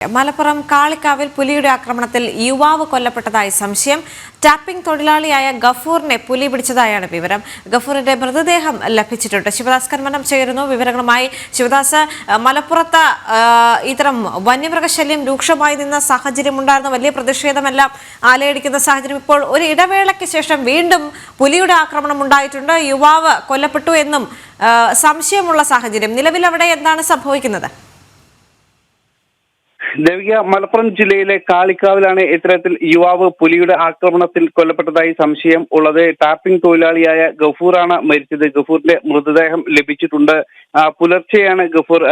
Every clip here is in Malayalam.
മലപ്പുറം കാളിക്കാവിൽ പുലിയുടെ ആക്രമണത്തിൽ യുവാവ് കൊല്ലപ്പെട്ടതായി സംശയം. ടാപ്പിംഗ് തൊഴിലാളിയായ ഗഫൂറിനെ പുലി പിടിച്ചതായാണ് വിവരം. ഗഫൂറിന്റെ മൃതദേഹം ലഭിച്ചിട്ടുണ്ട്. ശിവദാസ് കന്മനം ചേരുന്നു വിവരങ്ങളുമായി. ശിവദാസ്, മലപ്പുറത്ത് ഇത്തരം വന്യമൃഗശല്യം രൂക്ഷമായി നിന്ന സാഹചര്യം ഉണ്ടായിരുന്ന വലിയ പ്രതിഷേധമെല്ലാം ആലയടിക്കുന്ന സാഹചര്യം ഇപ്പോൾ ഒരു ഇടവേളയ്ക്ക് ശേഷം വീണ്ടും പുലിയുടെ ആക്രമണം ഉണ്ടായിട്ടുണ്ട്. യുവാവ് കൊല്ലപ്പെട്ടു എന്നും സംശയമുള്ള സാഹചര്യം. നിലവിൽ അവിടെ എന്താണ് സംഭവിക്കുന്നത്? ദേവിക, മലപ്പുറം ജില്ലയിലെ കാളിക്കാവിലാണ് ഇത്തരത്തിൽ യുവാവ് പുലിയുടെ ആക്രമണത്തിൽ കൊല്ലപ്പെട്ടതായി സംശയം ഉള്ളത്. ടാപ്പിംഗ് തൊഴിലാളിയായ ഗഫൂറാണ് മരിച്ചത്. ഗഫൂറിന്റെ മൃതദേഹം ലഭിച്ചിട്ടുണ്ട്. പുലർച്ചെയാണ് ഗഫൂർ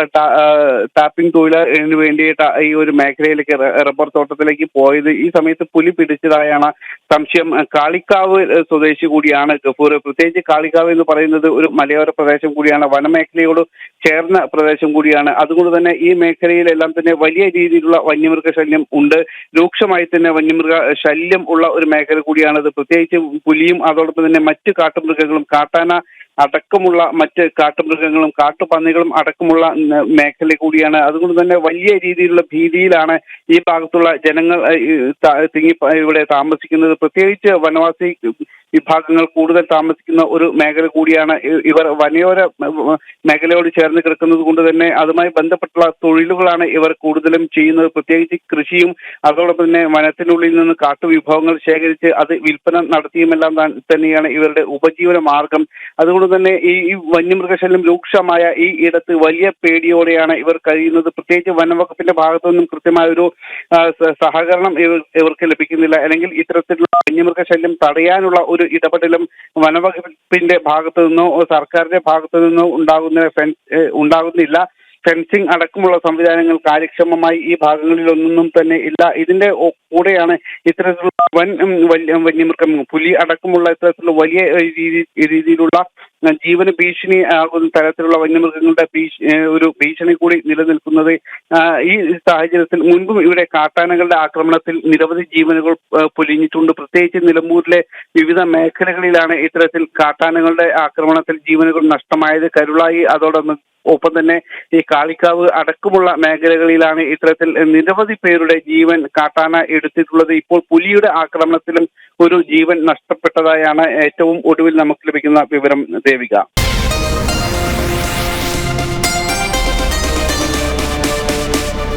ടാപ്പിംഗ് തൊഴിലാളിന് വേണ്ടിയിട്ട് ഈ ഒരു മേഖലയിലേക്ക് റബ്ബർ തോട്ടത്തിലേക്ക് പോയത്. ഈ സമയത്ത് പുലി പിടിച്ചതായാണ് സംശയം. കാളിക്കാവ് സ്വദേശി കൂടിയാണ് ഗഫൂർ. പ്രത്യേകിച്ച് കാളിക്കാവ് എന്ന് പറയുന്നത് ഒരു മലയോര പ്രദേശം കൂടിയാണ്, വനമേഖലയോട് ചേർന്ന പ്രദേശം കൂടിയാണ്. അതുകൊണ്ട് തന്നെ ഈ മേഖലയിലെല്ലാം തന്നെ വലിയ രീതിയിലുള്ള വന്യമൃഗ ശല്യം ഉണ്ട്. രൂക്ഷമായി തന്നെ വന്യമൃഗ ശല്യം ഉള്ള ഒരു മേഖല കൂടിയാണത്. പ്രത്യേകിച്ച് പുലിയും അതോടൊപ്പം തന്നെ മറ്റു കാട്ടുമൃഗങ്ങളും, കാട്ടാന അടക്കമുള്ള മറ്റ് കാട്ടുമൃഗങ്ങളും കാട്ടുപന്നികളും അടക്കമുള്ള മേഖല കൂടിയാണ്. അതുകൊണ്ട് തന്നെ വലിയ രീതിയിലുള്ള ഭീതിയിലാണ് ഈ ഭാഗത്തുള്ള ജനങ്ങൾ തിങ്ങി ഇവിടെ താമസിക്കുന്നത്. പ്രത്യേകിച്ച് വനവാസി വിഭാഗങ്ങൾ കൂടുതൽ താമസിക്കുന്ന ഒരു മേഖല കൂടിയാണ്. ഇവർ വനയോര മേഖലയോട് ചേർന്ന് കിടക്കുന്നത് കൊണ്ട് തന്നെ അതുമായി ബന്ധപ്പെട്ടുള്ള തൊഴിലുകളാണ് ഇവർ കൂടുതലും ചെയ്യുന്നത്. പ്രത്യേകിച്ച് കൃഷിയും അതോടൊപ്പം തന്നെ വനത്തിനുള്ളിൽ നിന്ന് കാട്ടുവിഭവങ്ങൾ ശേഖരിച്ച് അത് വിൽപ്പന നടത്തിയുമെല്ലാം തന്നെയാണ് ഇവരുടെ ഉപജീവന മാർഗം. അതുകൊണ്ട് തന്നെ ഈ വന്യമൃഗശല്യം രൂക്ഷമായ ഈ ഇടത്ത് വലിയ പേടിയോടെയാണ് ഇവർ കഴിയുന്നത്. പ്രത്യേകിച്ച് വനംവകുപ്പിന്റെ ഭാഗത്തു നിന്നും കൃത്യമായ ഒരു സഹകരണം ഇവർക്ക് ലഭിക്കുന്നില്ല. അല്ലെങ്കിൽ ഇത്തരത്തിലുള്ള വന്യമൃഗശല്യം തടയാനുള്ള ഒരു ഇടപെടലും വനംവകുപ്പിന്റെ ഭാഗത്തു നിന്നോ സർക്കാരിന്റെ ഭാഗത്തു നിന്നോ ഉണ്ടാകുന്നില്ല. ഫെൻസിംഗ് അടക്കമുള്ള സംവിധാനങ്ങൾ കാര്യക്ഷമമായി ഈ ഭാഗങ്ങളിലൊന്നും തന്നെ ഇല്ല. ഇതിന്റെ കൂടെയാണ് ഇത്തരത്തിലുള്ള വന്യമൃഗം പുലി അടക്കമുള്ള ഇത്തരത്തിലുള്ള വലിയ രീതിയിലുള്ള ജീവന ഭീഷണി ആകുന്ന തരത്തിലുള്ള വന്യമൃഗങ്ങളുടെ ഒരു ഭീഷണി കൂടി നിലനിൽക്കുന്നത്. ഈ സാഹചര്യത്തിൽ മുൻപും ഇവിടെ കാട്ടാനകളുടെ ആക്രമണത്തിൽ നിരവധി ജീവനുകൾ പൊലിഞ്ഞിട്ടുണ്ട്. പ്രത്യേകിച്ച് നിലമ്പൂരിലെ വിവിധ മേഖലകളിലാണ് ഇത്തരത്തിൽ കാട്ടാനകളുടെ ആക്രമണത്തിൽ ജീവനുകൾ നഷ്ടമായത്. കരുളായി ഒപ്പം തന്നെ ഈ കാളിക്കാവ് അടക്കമുള്ള മേഖലകളിലാണ് ഇത്തരത്തിൽ നിരവധി പേരുടെ ജീവൻ കാട്ടാന എടുത്തിട്ടുള്ളത്. ഇപ്പോൾ പുലിയുടെ ആക്രമണത്തിലും ഒരു ജീവൻ നഷ്ടപ്പെട്ടതായാണ് ഏറ്റവും ഒടുവിൽ നമുക്ക് ലഭിക്കുന്ന വിവരം. ദേവിക.